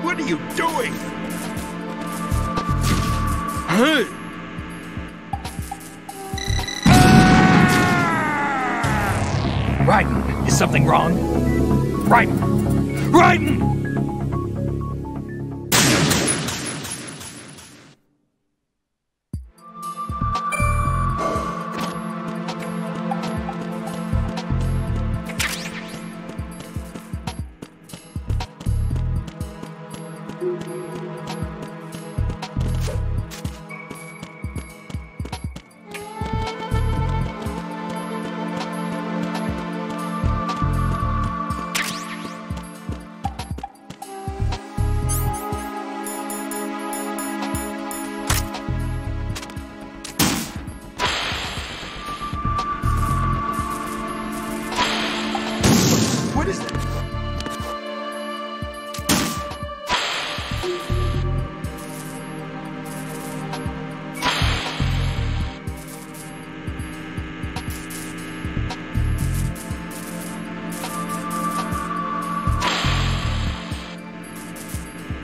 What are you doing? Raiden, is something wrong? Raiden! Raiden! What is that?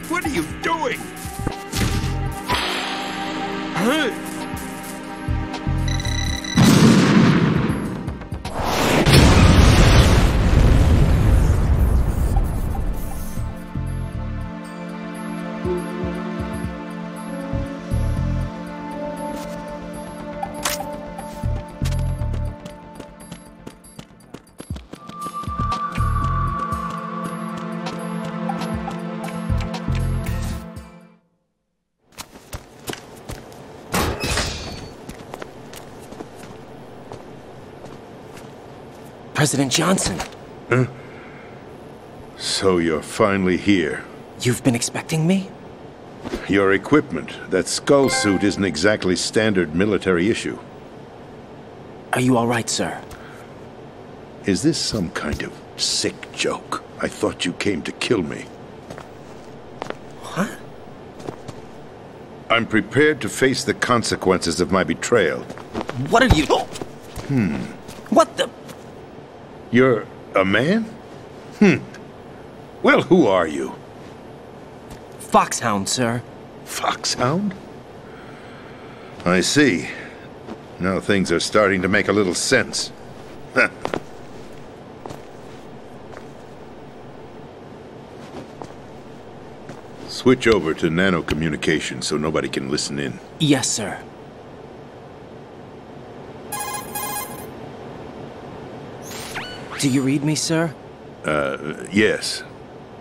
What are you doing? President Johnson. Huh? So you're finally here. You've been expecting me? Your equipment, that skull suit isn't exactly standard military issue. Are you all right, sir? Is this some kind of sick joke? I thought you came to kill me. What? I'm prepared to face the consequences of my betrayal. What are you... What the... You're a man? Well, who are you? Foxhound, sir. Foxhound? I see. Now things are starting to make a little sense. Switch over to nano-communication so nobody can listen in. Yes, sir. Do you read me, sir? Yes.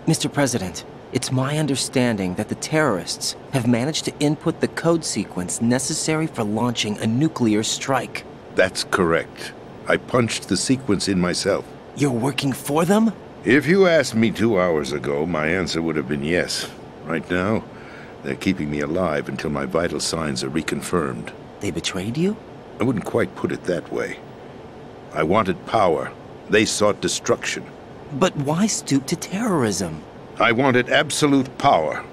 Mr. President, it's my understanding that the terrorists have managed to input the code sequence necessary for launching a nuclear strike. That's correct. I punched the sequence in myself. You're working for them? If you asked me 2 hours ago, my answer would have been yes. Right now, they're keeping me alive until my vital signs are reconfirmed. They betrayed you? I wouldn't quite put it that way. I wanted power. They sought destruction. But why stoop to terrorism? I wanted absolute power.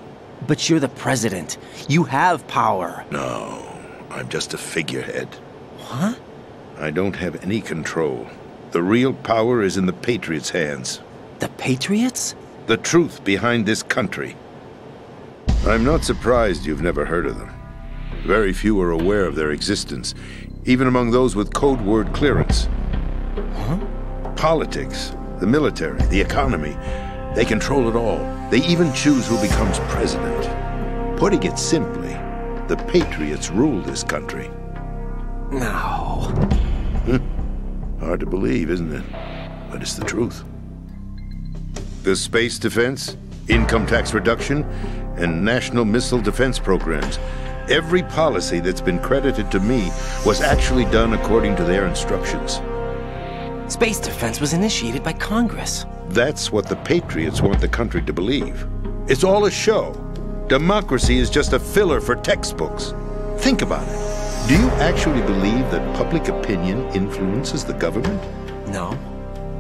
But you're the president. You have power. No, I'm just a figurehead. What? I don't have any control. The real power is in the Patriots' hands. The Patriots? The truth behind this country. I'm not surprised you've never heard of them. Very few are aware of their existence, even among those with code word clearance. Huh? Politics, the military, the economy, they control it all. They even choose who becomes president. Putting it simply, the Patriots rule this country. No. Hard to believe, isn't it? But it's the truth. The space defense, income tax reduction, and national missile defense programs. Every policy that's been credited to me was actually done according to their instructions. Space defense was initiated by Congress. That's what the Patriots want the country to believe. It's all a show. Democracy is just a filler for textbooks. Think about it. Do you actually believe that public opinion influences the government? No.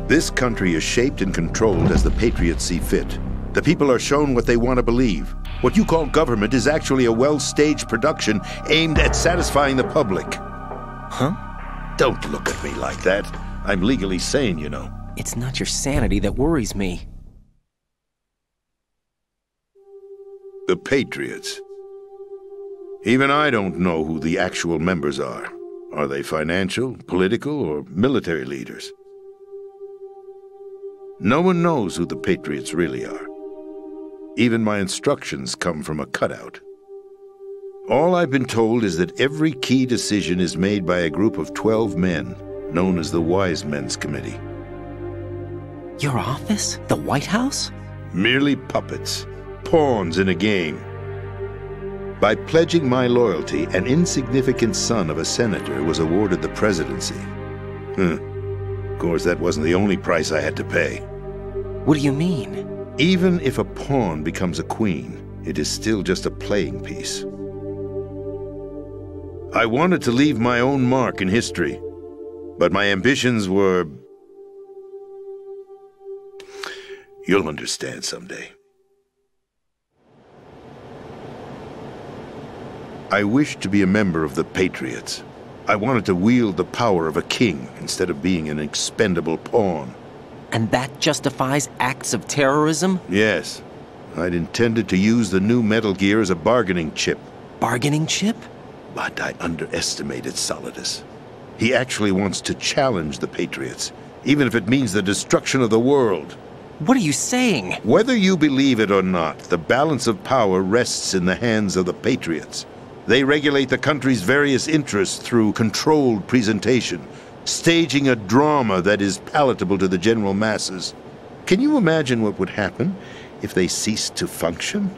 This country is shaped and controlled as the Patriots see fit. The people are shown what they want to believe. What you call government is actually a well-staged production aimed at satisfying the public. Huh? Don't look at me like that. I'm legally sane, you know. It's not your sanity that worries me. The Patriots. Even I don't know who the actual members are. Are they financial, political, or military leaders? No one knows who the Patriots really are. Even my instructions come from a cutout. All I've been told is that every key decision is made by a group of 12 men, known as the Wise Men's Committee. Your office? The White House? Merely puppets, pawns in a game. By pledging my loyalty, an insignificant son of a senator was awarded the presidency. Of course, that wasn't the only price I had to pay. What do you mean? Even if a pawn becomes a queen, it is still just a playing piece. I wanted to leave my own mark in history, but my ambitions were... You'll understand someday. I wished to be a member of the Patriots. I wanted to wield the power of a king instead of being an expendable pawn. And that justifies acts of terrorism? Yes. I'd intended to use the new Metal Gear as a bargaining chip. Bargaining chip? But I underestimated Solidus. He actually wants to challenge the Patriots, even if it means the destruction of the world. What are you saying? Whether you believe it or not, the balance of power rests in the hands of the Patriots. They regulate the country's various interests through controlled presentation, staging a drama that is palatable to the general masses. Can you imagine what would happen if they ceased to function?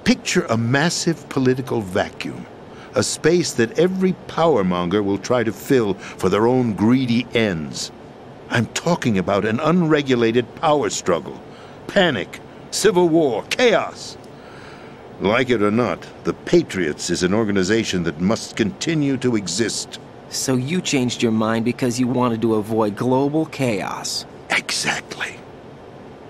Picture a massive political vacuum, a space that every powermonger will try to fill for their own greedy ends. I'm talking about an unregulated power struggle, panic, civil war, chaos. Like it or not, the Patriots is an organization that must continue to exist. So you changed your mind because you wanted to avoid global chaos. Exactly.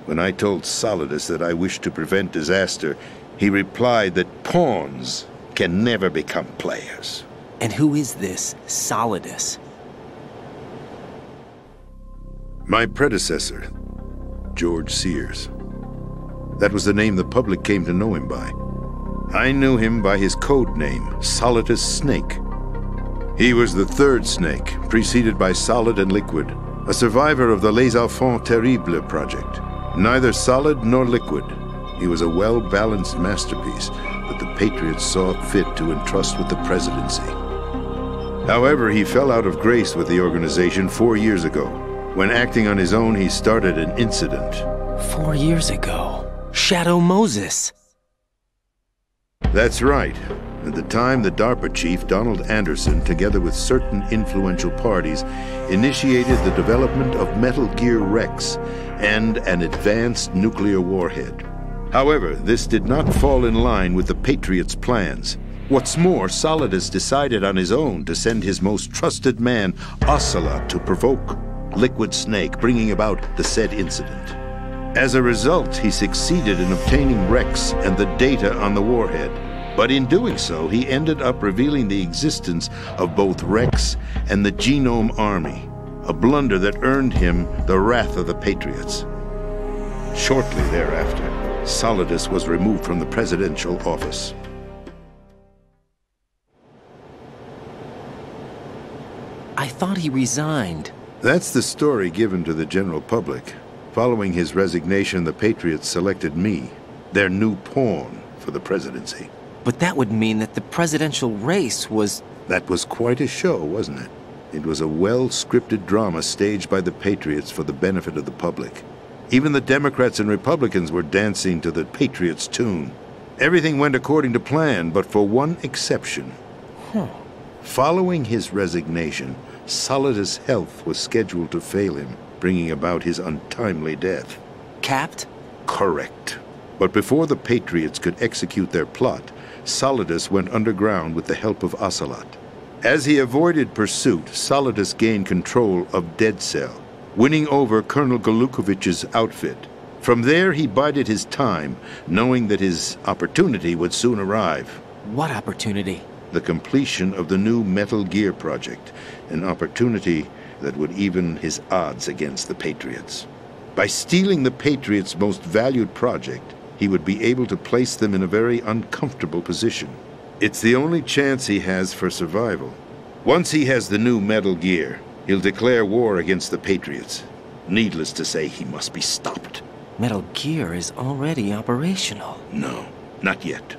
When I told Solidus that I wished to prevent disaster, he replied that pawns can never become players. And who is this Solidus? My predecessor, George Sears. That was the name the public came to know him by. I knew him by his code name, Solidus Snake. He was the third snake, preceded by Solid and Liquid, a survivor of the Les Enfants Terribles project. Neither solid nor liquid, he was a well-balanced masterpiece that the Patriots saw fit to entrust with the presidency. However, he fell out of grace with the organization 4 years ago. When acting on his own, he started an incident. 4 years ago? Shadow Moses! That's right. At the time, the DARPA chief, Donald Anderson, together with certain influential parties, initiated the development of Metal Gear Rex and an advanced nuclear warhead. However, this did not fall in line with the Patriots' plans. What's more, Solidus decided on his own to send his most trusted man, Ocelot, to provoke Liquid Snake, bringing about the said incident. As a result, he succeeded in obtaining Rex and the data on the warhead. But in doing so, he ended up revealing the existence of both Rex and the Genome Army, a blunder that earned him the wrath of the Patriots. Shortly thereafter, Solidus was removed from the presidential office. I thought he resigned. That's the story given to the general public. Following his resignation, the Patriots selected me, their new pawn, for the presidency. But that would mean that the presidential race was... That was quite a show, wasn't it? It was a well-scripted drama staged by the Patriots for the benefit of the public. Even the Democrats and Republicans were dancing to the Patriots' tune. Everything went according to plan, but for one exception. Following his resignation, Solidus' health was scheduled to fail him, bringing about his untimely death. Capped? Correct. But before the Patriots could execute their plot, Solidus went underground with the help of Ocelot. As he avoided pursuit, Solidus gained control of Dead Cell, winning over Colonel Golukovich's outfit. From there, he bided his time, knowing that his opportunity would soon arrive. What opportunity? The completion of the new Metal Gear project, an opportunity that would even his odds against the Patriots. By stealing the Patriots' most valued project, he would be able to place them in a very uncomfortable position. It's the only chance he has for survival. Once he has the new Metal Gear, he'll declare war against the Patriots. Needless to say, he must be stopped. Metal Gear is already operational. No, not yet.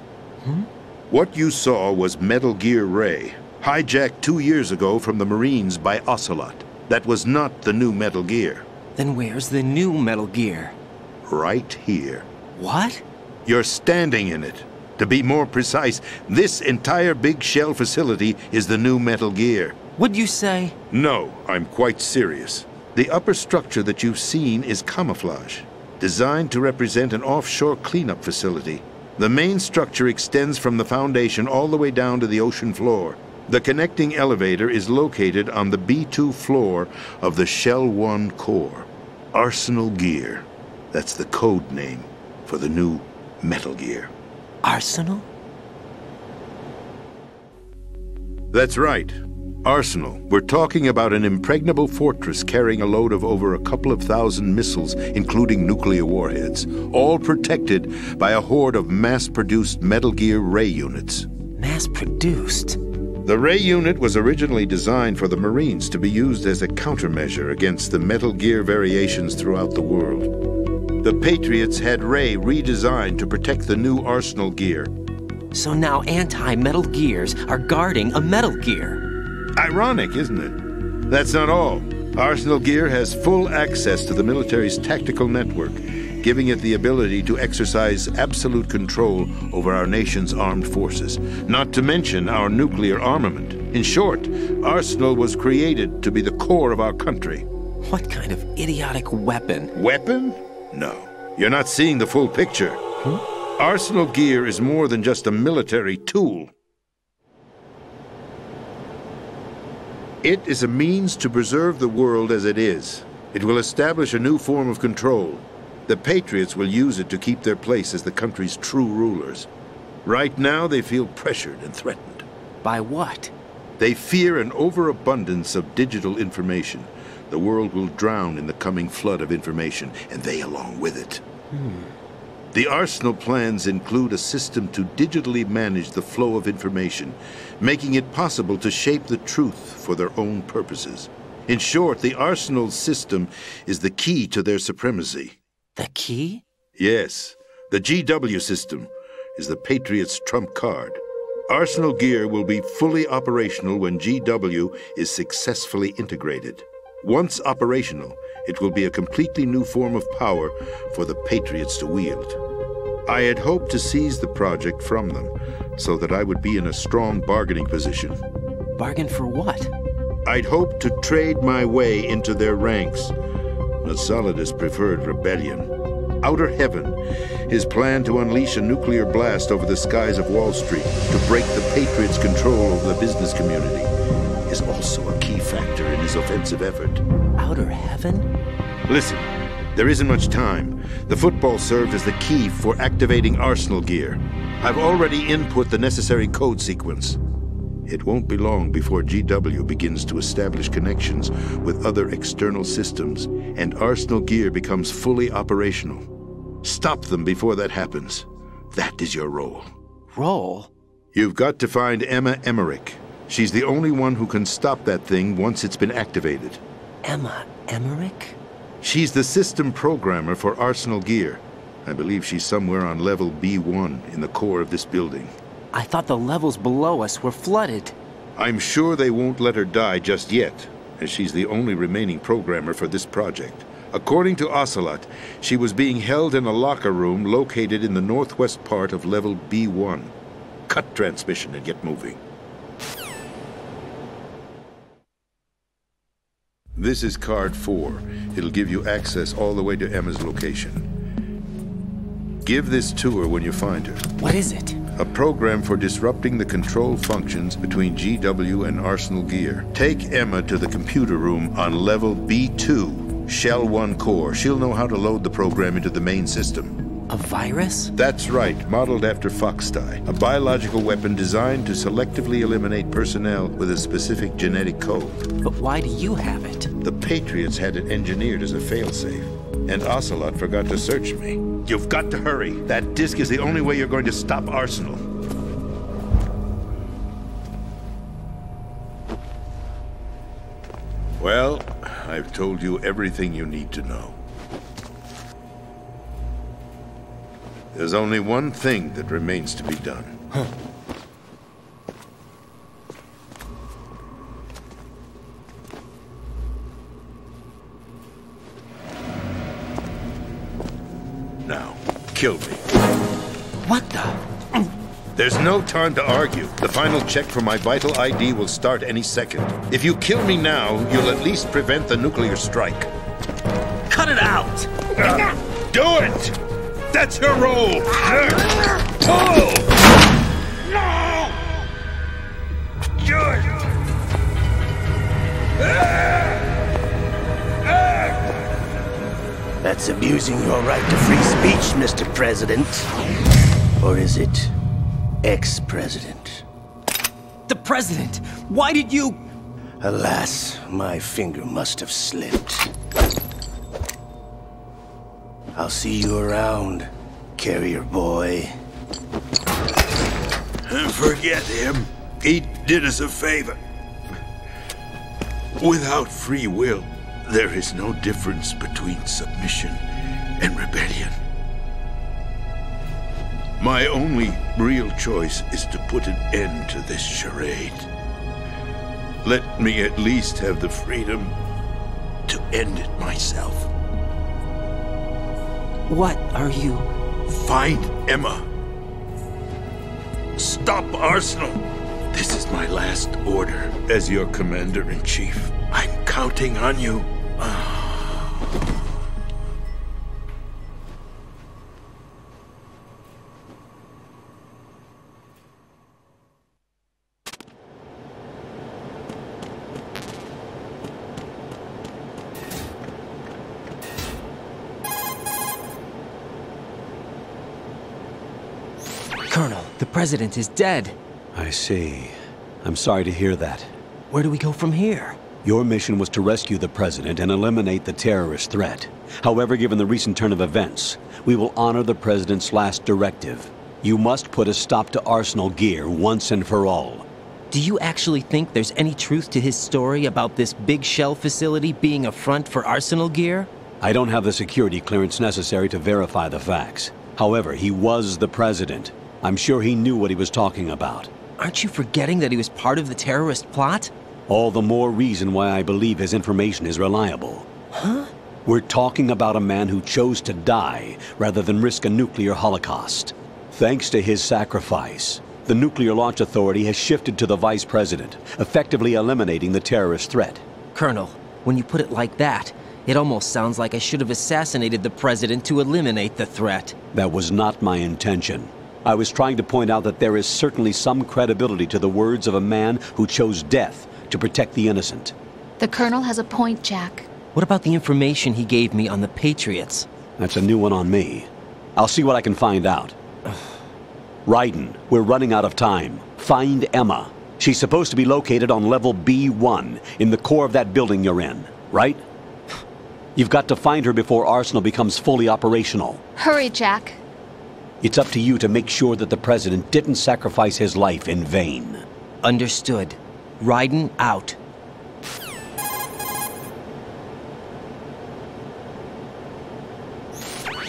What you saw was Metal Gear Ray, hijacked 2 years ago from the Marines by Ocelot. That was not the new Metal Gear. Then where's the new Metal Gear? Right here. What? You're standing in it. To be more precise, this entire big shell facility is the new Metal Gear. What'd you say? No, I'm quite serious. The upper structure that you've seen is camouflage, designed to represent an offshore cleanup facility. The main structure extends from the foundation all the way down to the ocean floor. The connecting elevator is located on the B2 floor of the Shell 1 core. Arsenal Gear. That's the code name for the new Metal Gear. Arsenal? That's right. Arsenal. We're talking about an impregnable fortress carrying a load of over a couple of thousand missiles, including nuclear warheads, all protected by a horde of mass-produced Metal Gear Ray units. Mass-produced? The Ray unit was originally designed for the Marines to be used as a countermeasure against the Metal Gear variations throughout the world. The Patriots had Ray redesigned to protect the new Arsenal Gear. So now anti-Metal Gears are guarding a Metal Gear. Ironic, isn't it? That's not all. Arsenal Gear has full access to the military's tactical network, giving it the ability to exercise absolute control over our nation's armed forces, not to mention our nuclear armament. In short, Arsenal was created to be the core of our country. What kind of idiotic weapon? Weapon? No. You're not seeing the full picture. Arsenal Gear is more than just a military tool. It is a means to preserve the world as it is. It will establish a new form of control. The Patriots will use it to keep their place as the country's true rulers. Right now, they feel pressured and threatened. By what? They fear an overabundance of digital information. The world will drown in the coming flood of information, and they along with it. The Arsenal plans include a system to digitally manage the flow of information, making it possible to shape the truth for their own purposes. In short, the Arsenal system is the key to their supremacy. The key? Yes, the GW system is the Patriots' trump card. Arsenal Gear will be fully operational when GW is successfully integrated. Once operational, it will be a completely new form of power for the Patriots to wield. I had hoped to seize the project from them, so that I would be in a strong bargaining position. Bargain for what? I'd hoped to trade my way into their ranks. But Solidus preferred rebellion. Outer Heaven, his plan to unleash a nuclear blast over the skies of Wall Street to break the Patriots' control over the business community, is also a key factor in his offensive effort. Outer Heaven? Listen, there isn't much time. The football served as the key for activating Arsenal Gear. I've already input the necessary code sequence. It won't be long before GW begins to establish connections with other external systems, and Arsenal Gear becomes fully operational. Stop them before that happens. That is your role. Role? You've got to find Emma Emmerich. She's the only one who can stop that thing once it's been activated. Emma Emmerich? She's the system programmer for Arsenal Gear. I believe she's somewhere on level B1 in the core of this building. I thought the levels below us were flooded. I'm sure they won't let her die just yet, as she's the only remaining programmer for this project. According to Ocelot, she was being held in a locker room located in the northwest part of level B1. Cut transmission and get moving. This is card 4. It'll give you access all the way to Emma's location. Give this to her when you find her. What is it? A program for disrupting the control functions between GW and Arsenal Gear. Take Emma to the computer room on level B2, Shell 1 core. She'll know how to load the program into the main system. A virus? That's right, modeled after Foxdie. A biological weapon designed to selectively eliminate personnel with a specific genetic code. But why do you have it? The Patriots had it engineered as a failsafe, and Ocelot forgot to search me. You've got to hurry. That disk is the only way you're going to stop Arsenal. Well, I've told you everything you need to know. There's only one thing that remains to be done. Huh. Now, kill me. What the? There's no time to argue. The final check for my vital ID will start any second. If you kill me now, you'll at least prevent the nuclear strike. Cut it out! Do it! That's your role! Pull! No! Do it! That's abusing your right to free speech, Mr. President. Or is it ex-president? The president! Why did you... Alas, my finger must have slipped. I'll see you around, carrier boy. Forget him. He did us a favor. Without free will, there is no difference between submission and rebellion. My only real choice is to put an end to this charade. Let me at least have the freedom to end it myself. What are you... Find Emma. Stop Arsenal. This is my last order as your commander-in-chief. I'm counting on you. Colonel, the president is dead. I see. I'm sorry to hear that. Where do we go from here? Your mission was to rescue the president and eliminate the terrorist threat. However, given the recent turn of events, we will honor the president's last directive. You must put a stop to Arsenal Gear once and for all. Do you actually think there's any truth to his story about this big shell facility being a front for Arsenal Gear? I don't have the security clearance necessary to verify the facts. However, he was the president. I'm sure he knew what he was talking about. Aren't you forgetting that he was part of the terrorist plot? All the more reason why I believe his information is reliable. Huh? We're talking about a man who chose to die rather than risk a nuclear holocaust. Thanks to his sacrifice, the Nuclear Launch Authority has shifted to the vice president, effectively eliminating the terrorist threat. Colonel, when you put it like that, it almost sounds like I should have assassinated the president to eliminate the threat. That was not my intention. I was trying to point out that there is certainly some credibility to the words of a man who chose death to protect the innocent. The Colonel has a point, Jack. What about the information he gave me on the Patriots? That's a new one on me. I'll see what I can find out. Raiden, we're running out of time. Find Emma. She's supposed to be located on level B1, in the core of that building you're in, right? You've got to find her before Arsenal becomes fully operational. Hurry, Jack. It's up to you to make sure that the president didn't sacrifice his life in vain. Understood. Raiden out.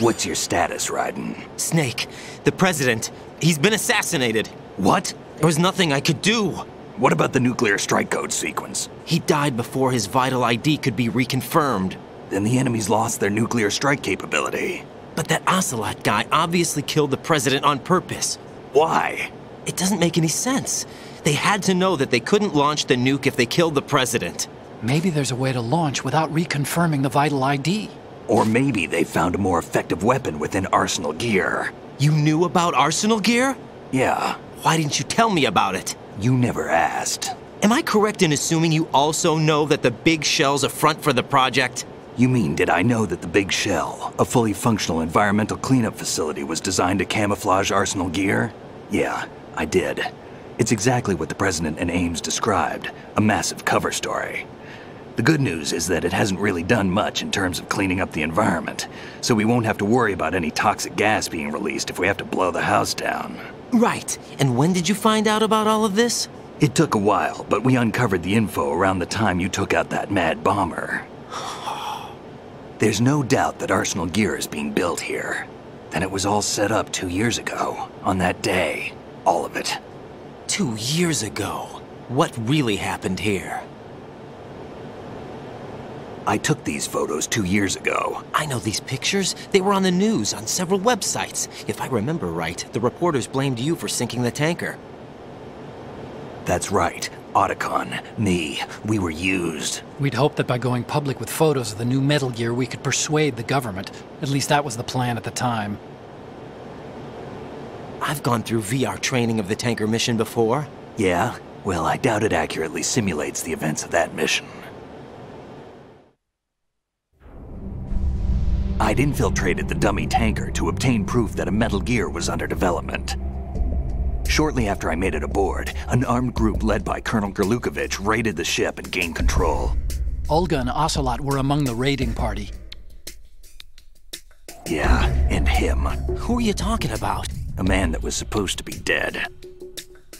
What's your status, Raiden? Snake, the president, he's been assassinated. What? There was nothing I could do. What about the nuclear strike code sequence? He died before his vital ID could be reconfirmed. Then the enemy's lost their nuclear strike capability. But that Ocelot guy obviously killed the president on purpose. Why? It doesn't make any sense. They had to know that they couldn't launch the nuke if they killed the president. Maybe there's a way to launch without reconfirming the vital ID. Or maybe they found a more effective weapon within Arsenal gear. You knew about Arsenal gear? Yeah, Why didn't you tell me about it? you never asked. Am I correct in assuming you also know that the Big Shell's a front for the project? You mean, did I know that the Big Shell, a fully functional environmental cleanup facility, was designed to camouflage Arsenal gear? Yeah, I did. It's exactly what the President and Ames described, a massive cover story. The good news is that it hasn't really done much in terms of cleaning up the environment, so we won't have to worry about any toxic gas being released if we have to blow the house down. Right. And when did you find out about all of this? It took a while, but we uncovered the info around the time you took out that mad bomber. There's no doubt that Arsenal gear is being built here. Then it was all set up 2 years ago, on that day. All of it. 2 years ago. What really happened here? I took these photos 2 years ago. I know these pictures. They were on the news, on several websites. If I remember right, the reporters blamed you for sinking the tanker. That's right. Otacon, me, we were used. We'd hoped that by going public with photos of the new Metal Gear, we could persuade the government. At least that was the plan at the time. I've gone through VR training of the tanker mission before. Yeah? Well, I doubt it accurately simulates the events of that mission. I'd infiltrated the dummy tanker to obtain proof that a Metal Gear was under development. Shortly after I made it aboard, an armed group led by Colonel Gerlukovich raided the ship and gained control. Olga and Ocelot were among the raiding party. Yeah, and him. Who are you talking about? A man that was supposed to be dead.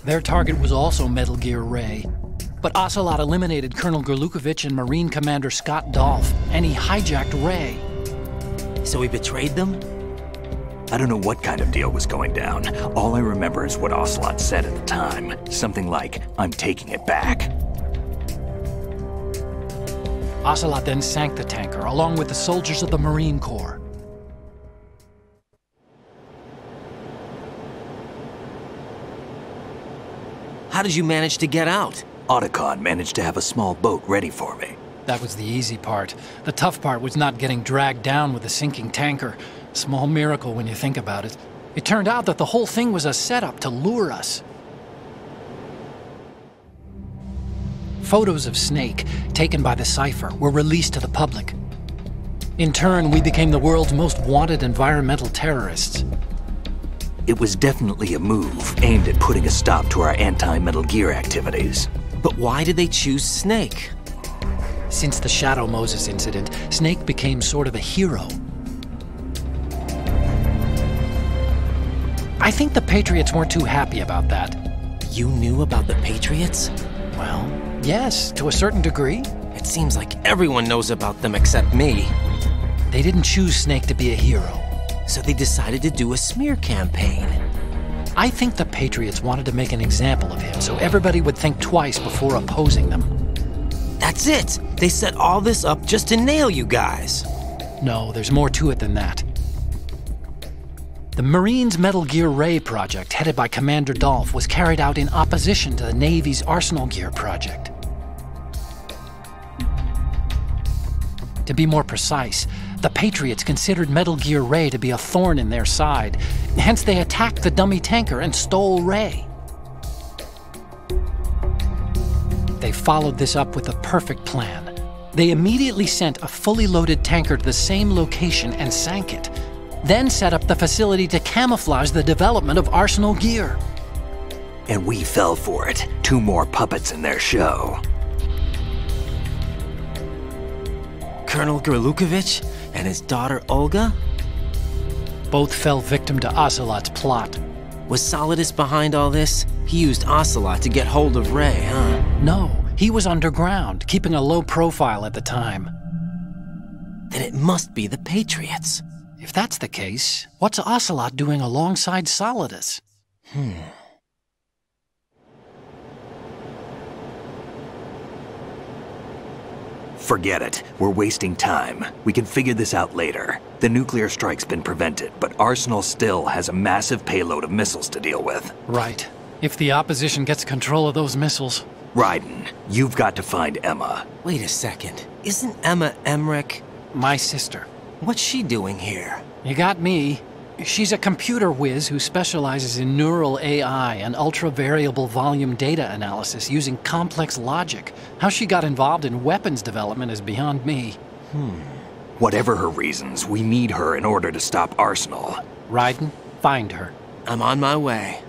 Their target was also Metal Gear Ray. But Ocelot eliminated Colonel Gerlukovich and Marine Commander Scott Dolph, and he hijacked Ray. So he betrayed them? I don't know what kind of deal was going down. All I remember is what Ocelot said at the time. Something like, "I'm taking it back." Ocelot then sank the tanker, along with the soldiers of the Marine Corps. How did you manage to get out? Otacon managed to have a small boat ready for me. That was the easy part. The tough part was not getting dragged down with a sinking tanker. Small miracle when you think about it. It turned out that the whole thing was a setup to lure us. Photos of Snake, taken by the Cypher, were released to the public. In turn, we became the world's most wanted environmental terrorists. It was definitely a move aimed at putting a stop to our anti-Metal Gear activities. But why did they choose Snake? Since the Shadow Moses incident, Snake became sort of a hero. I think the Patriots weren't too happy about that. You knew about the Patriots? Well, yes, to a certain degree. It seems like everyone knows about them except me. They didn't choose Snake to be a hero. So they decided to do a smear campaign. I think the Patriots wanted to make an example of him so everybody would think twice before opposing them. That's it! They set all this up just to nail you guys. No, there's more to it than that. The Marines' Metal Gear Ray project, headed by Commander Dolph, was carried out in opposition to the Navy's Arsenal Gear project. To be more precise, the Patriots considered Metal Gear Ray to be a thorn in their side. Hence, they attacked the dummy tanker and stole Ray. They followed this up with a perfect plan. They immediately sent a fully loaded tanker to the same location and sank it, then set up the facility to camouflage the development of Arsenal Gear. And we fell for it. 2 more puppets in their show. Colonel Gerlukovich and his daughter Olga? Both fell victim to Ocelot's plot. Was Solidus behind all this? He used Ocelot to get hold of Ray, huh? No, he was underground, keeping a low profile at the time. Then it must be the Patriots. If that's the case, what's Ocelot doing alongside Solidus? Forget it. We're wasting time. We can figure this out later. The nuclear strike's been prevented, but Arsenal still has a massive payload of missiles to deal with. Right. If the opposition gets control of those missiles... Raiden, you've got to find Emma. Wait a second. Isn't Emma Emmerich? My sister. What's she doing here? You got me. She's a computer whiz who specializes in neural AI and ultra-variable volume data analysis using complex logic. How she got involved in weapons development is beyond me. Whatever her reasons, we need her in order to stop Arsenal. Raiden, find her. I'm on my way.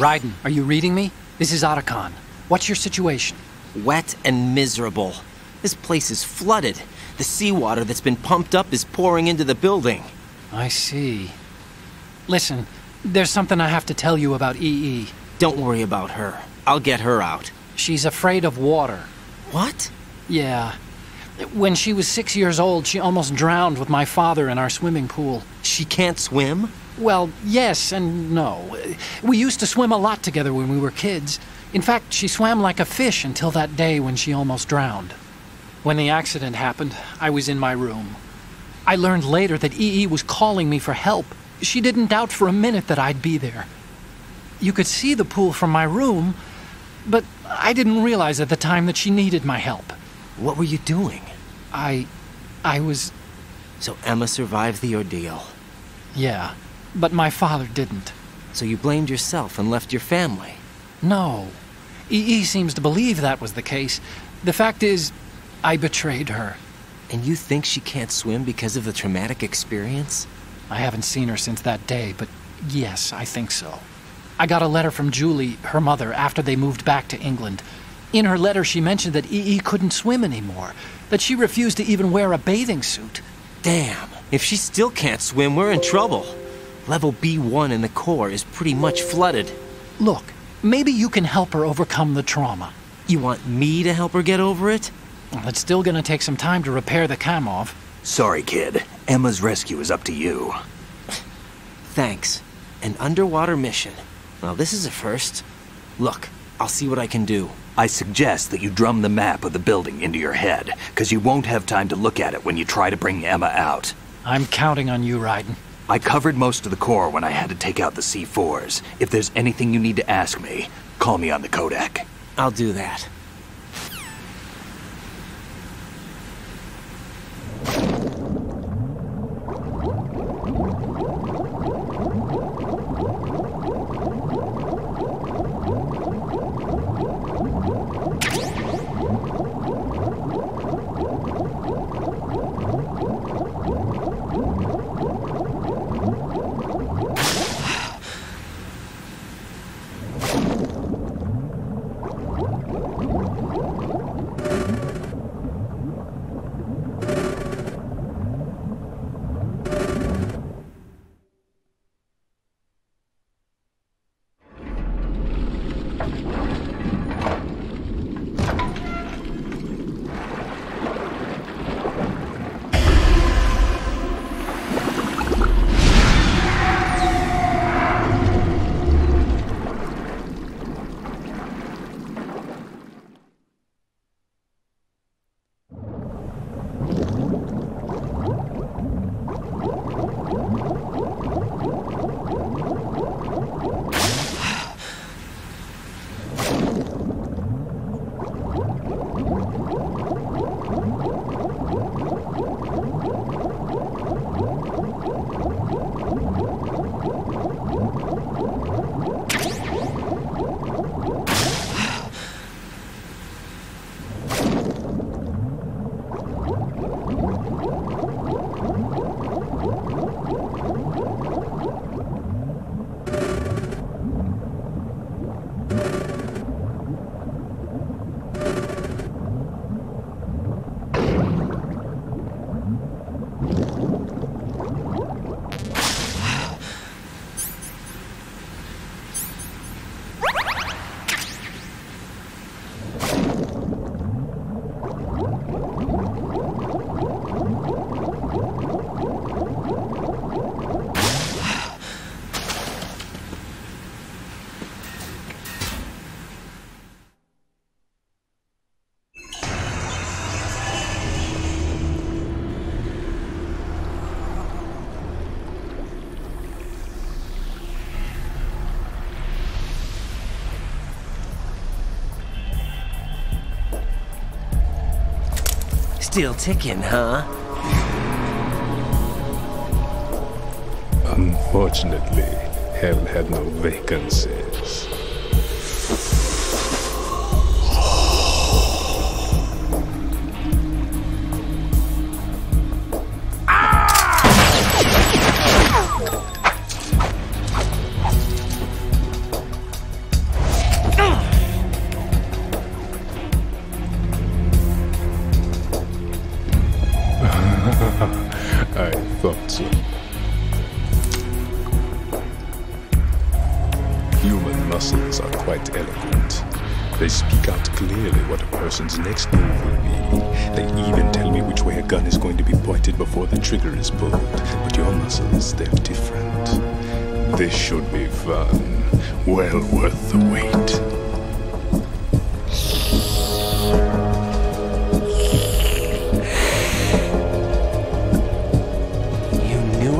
Raiden, are you reading me? This is Otacon. What's your situation? Wet and miserable. This place is flooded. The seawater that's been pumped up is pouring into the building. I see. Listen, there's something I have to tell you about EE. Don't worry about her. I'll get her out. She's afraid of water. What? Yeah. When she was 6 years old, she almost drowned with my father in our swimming pool. She can't swim? Well, yes and no. We used to swim a lot together when we were kids. In fact, she swam like a fish until that day when she almost drowned. When the accident happened, I was in my room. I learned later that EE was calling me for help. She didn't doubt for a minute that I'd be there. You could see the pool from my room, but I didn't realize at the time that she needed my help. What were you doing? I was... So Emma survived the ordeal. Yeah, but my father didn't. So you blamed yourself and left your family? No. EE seems to believe that was the case. The fact is, I betrayed her. And you think she can't swim because of the traumatic experience? I haven't seen her since that day, but yes, I think so. I got a letter from Julie, her mother, after they moved back to England. In her letter, she mentioned that EE couldn't swim anymore, that she refused to even wear a bathing suit. Damn, if she still can't swim, we're in trouble. Level B1 in the core is pretty much flooded. Look, maybe you can help her overcome the trauma. You want me to help her get over it? Well, it's still gonna take some time to repair the Kamov. Sorry, kid. Emma's rescue is up to you. Thanks. An underwater mission. Well, this is a first. Look, I'll see what I can do. I suggest that you drum the map of the building into your head, because you won't have time to look at it when you try to bring Emma out. I'm counting on you, Raiden. I covered most of the core when I had to take out the C4s. If there's anything you need to ask me, call me on the Kodak. I'll do that. Still ticking, huh? Unfortunately, hell had no vacancies. I thought so. Human muscles are quite eloquent. They speak out clearly what a person's next move will be. They even tell me which way a gun is going to be pointed before the trigger is pulled. But your muscles, they're different. This should be fun. Well worth the wait.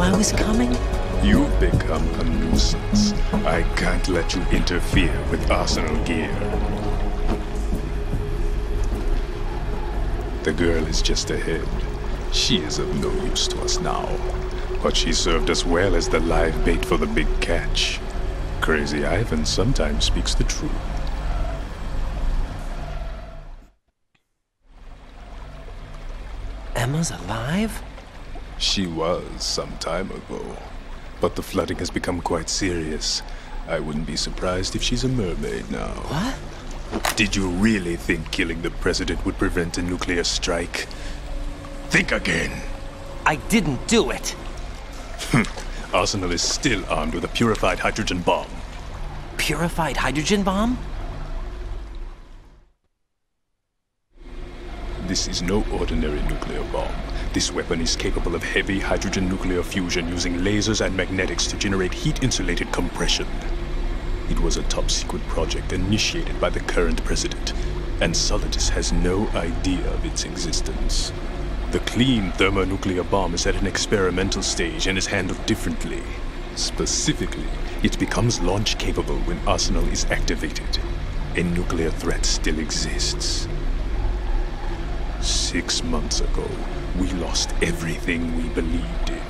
I was coming? You've become a nuisance. I can't let you interfere with Arsenal gear. The girl is just ahead. She is of no use to us now. But she served us well as the live bait for the big catch. Crazy Ivan sometimes speaks the truth. Emma's alive? She was some time ago, but the flooding has become quite serious. I wouldn't be surprised if she's a mermaid now. What? Did you really think killing the president would prevent a nuclear strike? Think again. I didn't do it. Arsenal is still armed with a purified hydrogen bomb. Purified hydrogen bomb? This is no ordinary nuclear bomb. This weapon is capable of heavy hydrogen nuclear fusion using lasers and magnetics to generate heat-insulated compression. It was a top-secret project initiated by the current president, and Solidus has no idea of its existence. The clean thermonuclear bomb is at an experimental stage and is handled differently. Specifically, it becomes launch-capable when Arsenal is activated. A nuclear threat still exists. 6 months ago, we lost everything we believed in.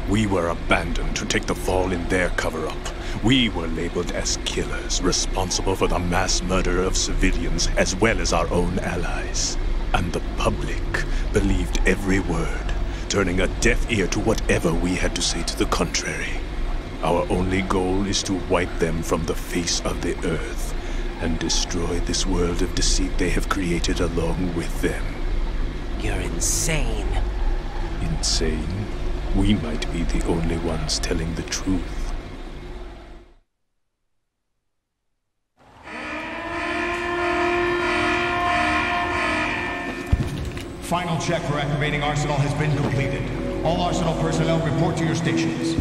We were abandoned to take the fall in their cover-up. We were labeled as killers, responsible for the mass murder of civilians as well as our own allies. And the public believed every word, turning a deaf ear to whatever we had to say to the contrary. Our only goal is to wipe them from the face of the earth and destroy this world of deceit they have created along with them. You're insane. Insane? We might be the only ones telling the truth. Final check for activating Arsenal has been completed. All Arsenal personnel report to your stations.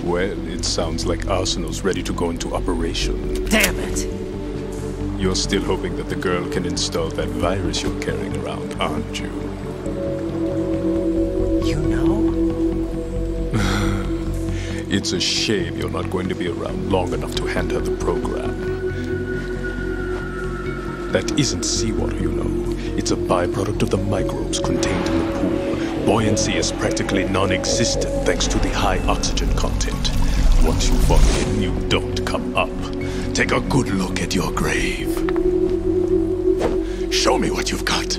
Well, it sounds like Arsenal's ready to go into operation. Damn it! You're still hoping that the girl can install that virus you're carrying around, aren't you? You know? It's a shame you're not going to be around long enough to hand her the program. That isn't seawater, you know. It's a byproduct of the microbes contained in the pool. Buoyancy is practically non-existent thanks to the high oxygen content. Once you fall in, you don't come up. Take a good look at your grave. Show me what you've got.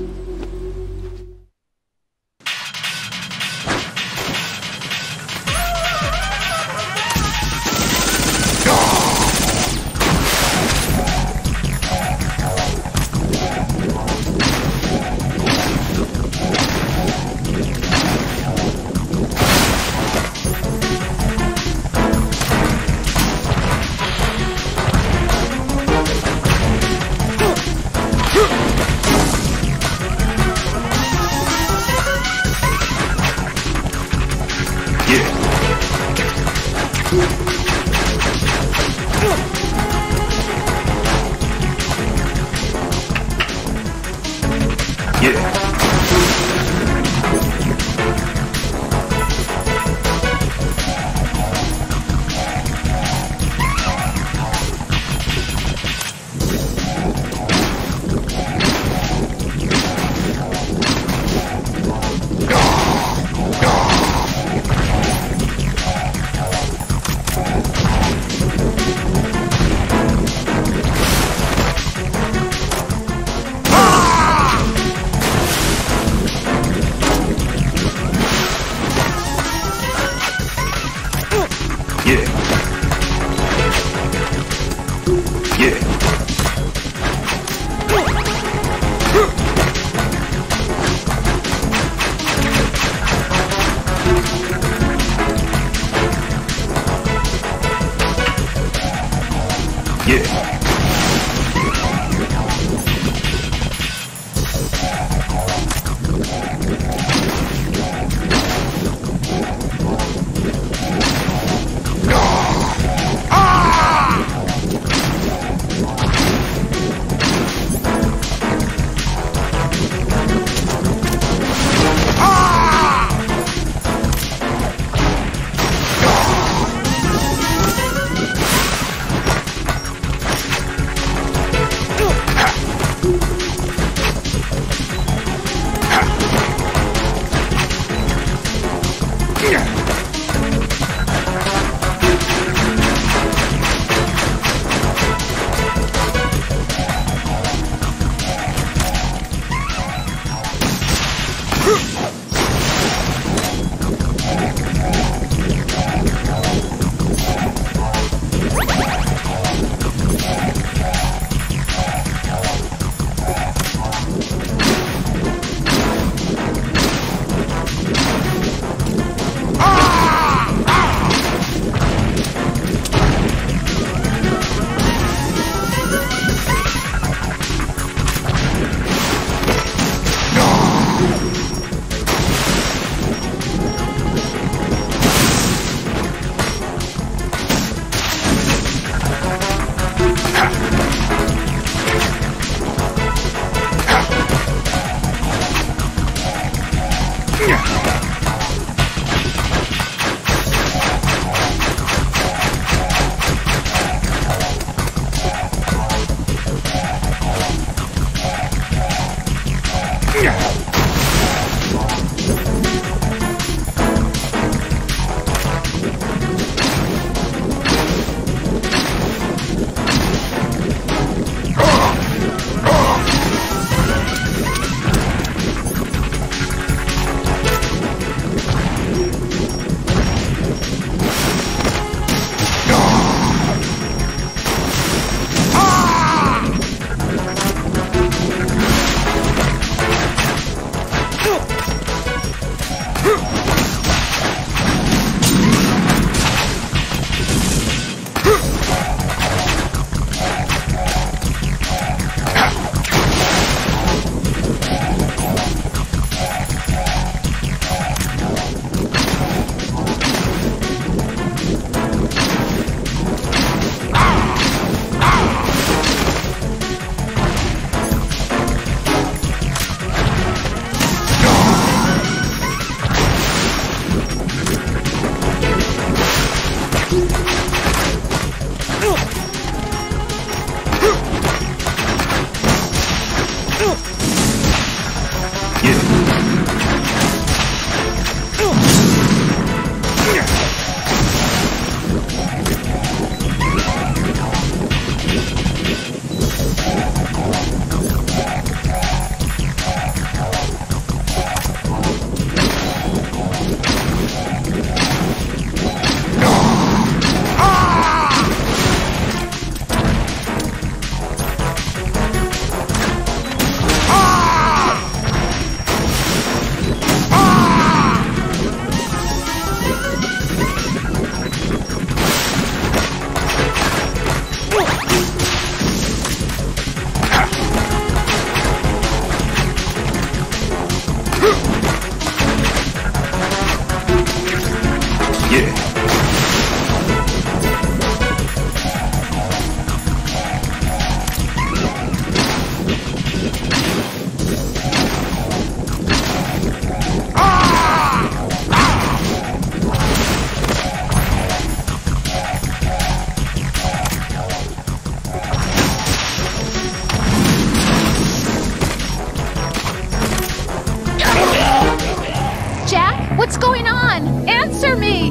What's going on? Answer me!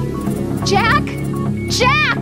Jack? Jack!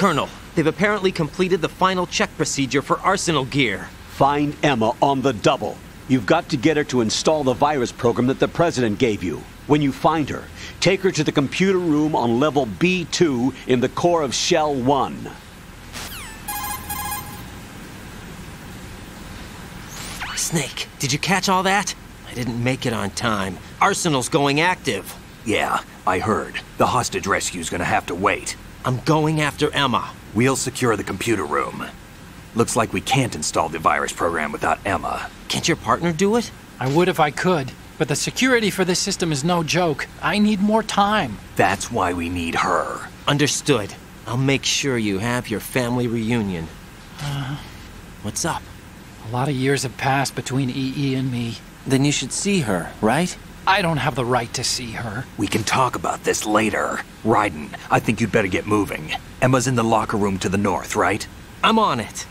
Colonel, they've apparently completed the final check procedure for arsenal gear. Find Emma on the double. You've got to get her to install the virus program that the President gave you. When you find her, take her to the computer room on level B2 in the core of Shell 1. Snake, did you catch all that? I didn't make it on time. Arsenal's going active. Yeah, I heard. The hostage rescue's gonna have to wait. I'm going after Emma. We'll secure the computer room. Looks like we can't install the virus program without Emma. Can't your partner do it? I would if I could, but the security for this system is no joke. I need more time. That's why we need her. Understood. I'll make sure you have your family reunion. What's up? A lot of years have passed between EE and me. Then you should see her, right? I don't have the right to see her. We can talk about this later. Raiden, I think you'd better get moving. Emma's in the locker room to the north, right? I'm on it.